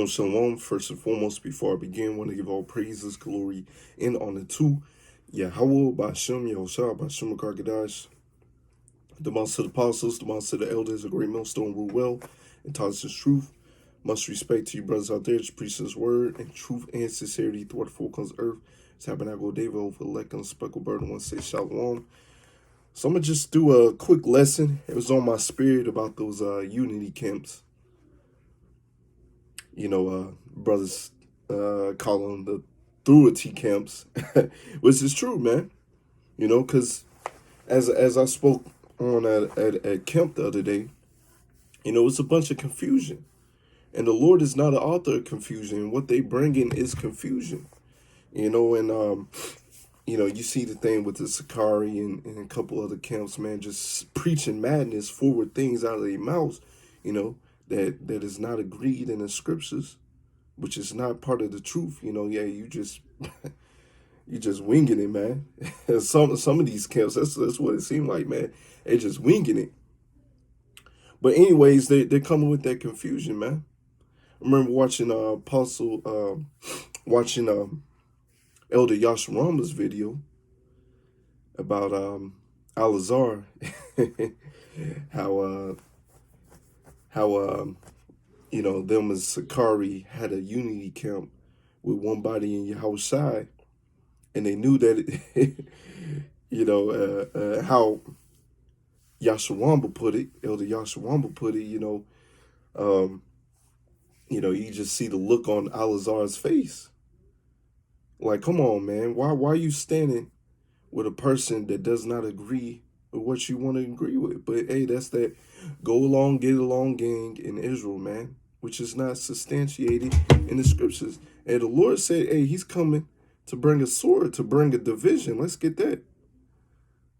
Shalom, shalom. First and foremost, before I begin, I want to give all praises, glory, and honor to Yahweh, Bashem, Yahushua, Bashem, Karkadash, the months of the apostles, the months of the elders, a great millstone, rule well, and taught us his truth. Much respect to you brothers out there, to preach his word, and truth and sincerity throughout the four corners of earth. Tabernacle of David, over elect and speckled bird, and want to say shalom. So I'm going to just do a quick lesson. It was on my spirit about those unity camps. Brothers call them the ThrUnity Camps, which is true, man. Because as I spoke on at camp the other day, it's a bunch of confusion. And the Lord is not the author of confusion. What they bring in is confusion. You see the thing with the Sakari and a couple other camps, man, just preaching madness, forward things out of their mouths, that is not agreed in the scriptures, which is not part of the truth. You just you just winging it, man. some of these camps, that's what it seemed like, man. They just winging it. But anyways, they're coming with that confusion, man. I remember watching Elder Yasharama's video about Al-Azhar, how them as Sakari had a unity camp with one body in Yahushai, and they knew that how Yasharama put it, Elder Yasharama put it, you just see the look on Al-Azhar's face. Like, come on, man, why are you standing with a person that does not agree with what you want to agree with? But hey, that's that go along, get along gang in Israel, man, which is not substantiated in the scriptures. And the Lord said, hey, he's coming to bring a sword, to bring a division. Let's get that.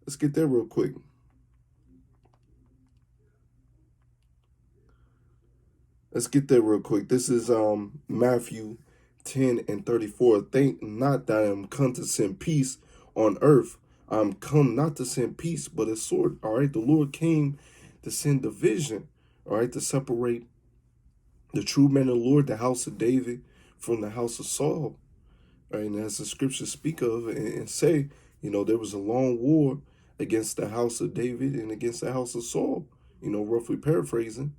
Let's get that real quick. This is Matthew 10:34. Think not that I am come to send peace on earth. I'm come not to send peace, but a sword. All right. The Lord came to send division. All right. To separate the true men of the Lord, the house of David, from the house of Saul. All right. And as the scriptures speak of and say, there was a long war against the house of David and against the house of Saul, roughly paraphrasing.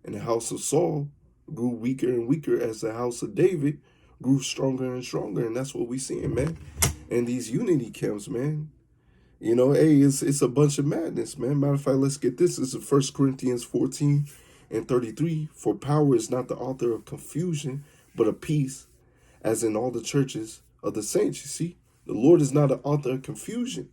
And the house of Saul grew weaker and weaker as the house of David grew stronger and stronger. And that's what we seeing, man. And these unity camps, man. Hey, it's a bunch of madness, man. Matter of fact, let's get this. This is 1 Corinthians 14:33. For power is not the author of confusion, but of peace, as in all the churches of the saints. You see, the Lord is not the author of confusion.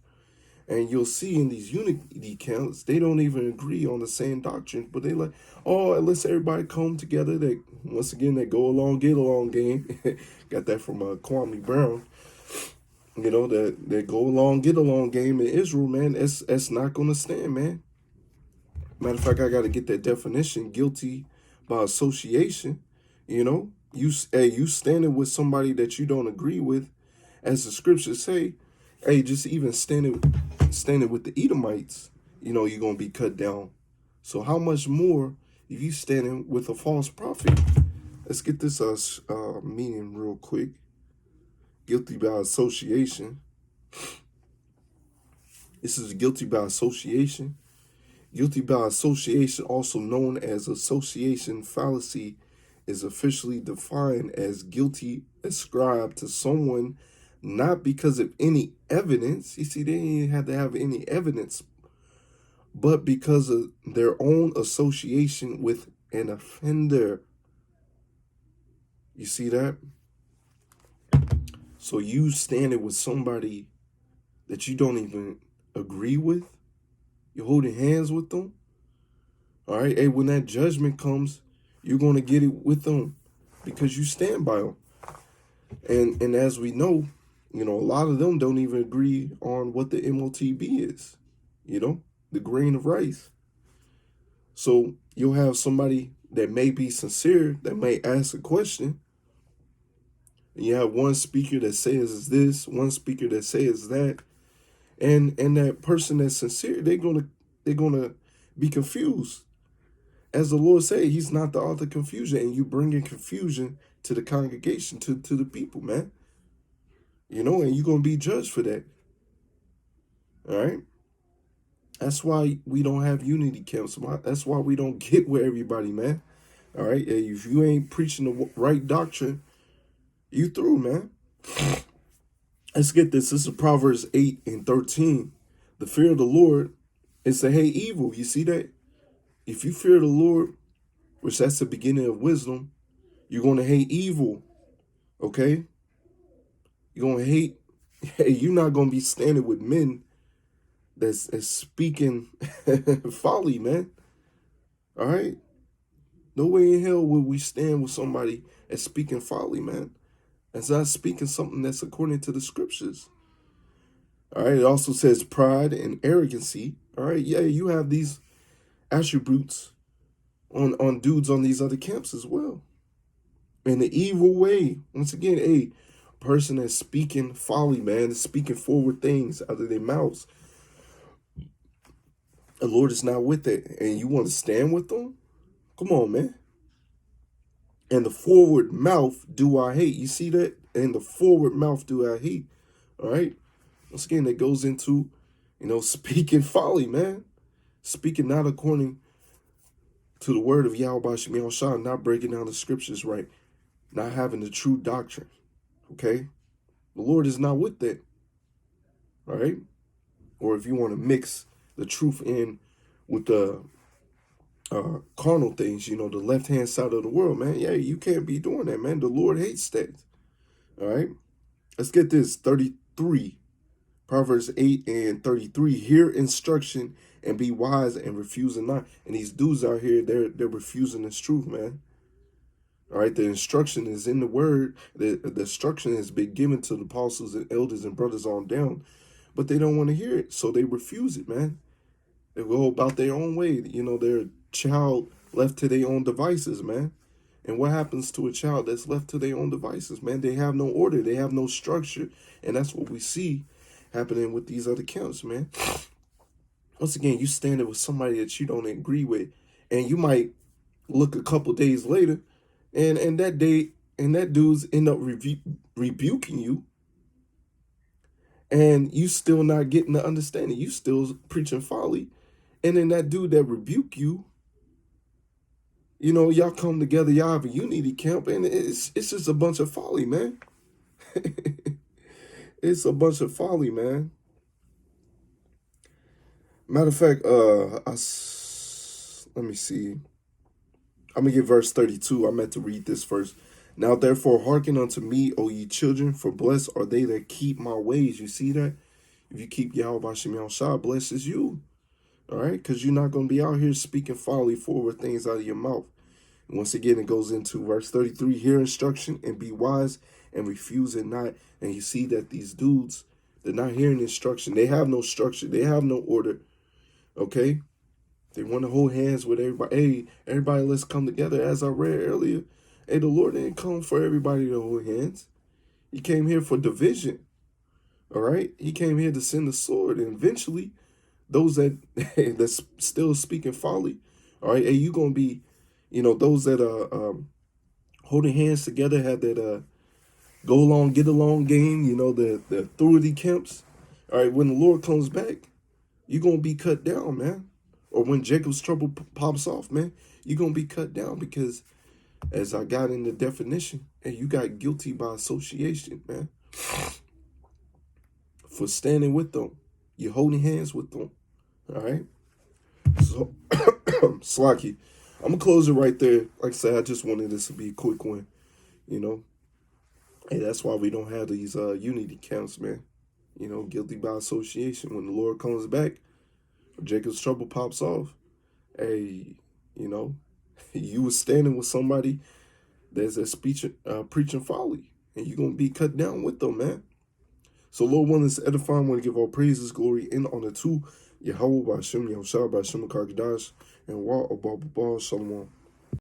And you'll see in these unity camps, they don't even agree on the same doctrine, but they like, oh, let's everybody come together. They once again, they go along, get along game. Got that from Kwame Brown. That go along, get along game in Israel, man. That's not gonna stand, man. Matter of fact, I got to get that definition: guilty by association. You standing with somebody that you don't agree with, as the scriptures say. Hey, just even standing with the Edomites, you're going to be cut down. So how much more if you standing with a false prophet? Let's get this meaning real quick. Guilty by association. This is guilty by association. Guilty by association, also known as association fallacy, is officially defined as guilty ascribed to someone not because of any evidence. You see, they didn't have to have any evidence, but because of their own association with an offender. You see that? So you standing with somebody that you don't even agree with, you're holding hands with them. All right, hey, when that judgment comes, you're going to get it with them because you stand by them. And as we know, a lot of them don't even agree on what the MOTB is, the grain of rice. So you'll have somebody that may be sincere, that may ask a question. And you have one speaker that says this, one speaker that says that. And that person that's sincere, they're gonna be confused as the Lord said, he's not the author of confusion, and you bringing confusion to the congregation, to the people, man. You know, and you're going to be judged for that. All right? That's why we don't have unity camps. That's why we don't get with everybody, man. All right? If you ain't preaching the right doctrine, you through, man. Let's get this. This is Proverbs 8:13. The fear of the Lord is to hate evil. You see that? If you fear the Lord, which that's the beginning of wisdom, you're going to hate evil. Okay? You're going to hate. Hey, you're not going to be standing with men that's speaking folly, man. All right? No way in hell will we stand with somebody that's speaking folly, man. That's not speaking something that's according to the scriptures. All right? It also says pride and arrogancy. All right? Yeah, you have these attributes on dudes on these other camps as well. In the evil way. Once again, a person that's speaking folly, man, is speaking forward things out of their mouths. The Lord is not with it. And you want to stand with them? Come on, man. And the forward mouth do I hate. You see that? And the forward mouth do I hate. All right? Once again, that goes into, speaking folly, man. Speaking not according to the word of Yahweh Shem Yahushua, not breaking down the scriptures right, not having the true doctrine. Okay? The Lord is not with that. All right? Or if you want to mix the truth in with the carnal things, the left-hand side of the world, man. Yeah, you can't be doing that, man. The Lord hates that. All right? Let's get this. 33. Proverbs 8:33. Hear instruction and be wise and refusing not. And these dudes out here, they're refusing this truth, man. All right? The instruction is in the word. The instruction has been given to the apostles and elders and brothers on down. But they don't want to hear it, so they refuse it, man. They go about their own way. They're a child left to their own devices, man. And what happens to a child that's left to their own devices, man? They have no order. They have no structure. And that's what we see happening with these other camps, man. Once again, you standing with somebody that you don't agree with, and you might look a couple days later, and that dude's end up rebuking you, and you still not getting the understanding. You still preaching folly. And then that dude that rebuke you, y'all come together, y'all have a unity camp, and it's just a bunch of folly, man. It's a bunch of folly, man. Matter of fact, let me see. I'm going to get verse 32. I meant to read this first. Now, therefore, hearken unto me, O ye children, for blessed are they that keep my ways. You see that? If you keep Yahweh Shem Yahushua, blesses you. All right? Because you're not going to be out here speaking folly, forward things out of your mouth. And once again, it goes into verse 33. Hear instruction and be wise and refuse it not. And you see that these dudes, they're not hearing instruction. They have no structure. They have no order. Okay? They want to hold hands with everybody. Hey, everybody, let's come together. As I read earlier, hey, the Lord didn't come for everybody to hold hands. He came here for division. All right? He came here to send the sword. And eventually, those that's still speaking folly, all right, hey, you going to be, those that are holding hands together, have that go along, get along game, the ThrUnity Camps. All right, when the Lord comes back, you're going to be cut down, man. Or when Jacob's trouble pops off, man, you're going to be cut down because, as I got in the definition, and you got guilty by association, man, for standing with them. You're holding hands with them, all right? So, Slacky, I'm going to close it right there. Like I said, I just wanted this to be a quick one, Hey, that's why we don't have these unity camps, man. Guilty by association. When the Lord comes back, Jacob's trouble pops off, hey, you was standing with somebody that's preaching folly, and you're going to be cut down with them, man. So, Lord, willing to edify, I want to give all praises, glory, and honor to Yahweh, Ba'ashem, Yahushua, Ba'ashem, Karkadash, and Wa, Abba, Shalom.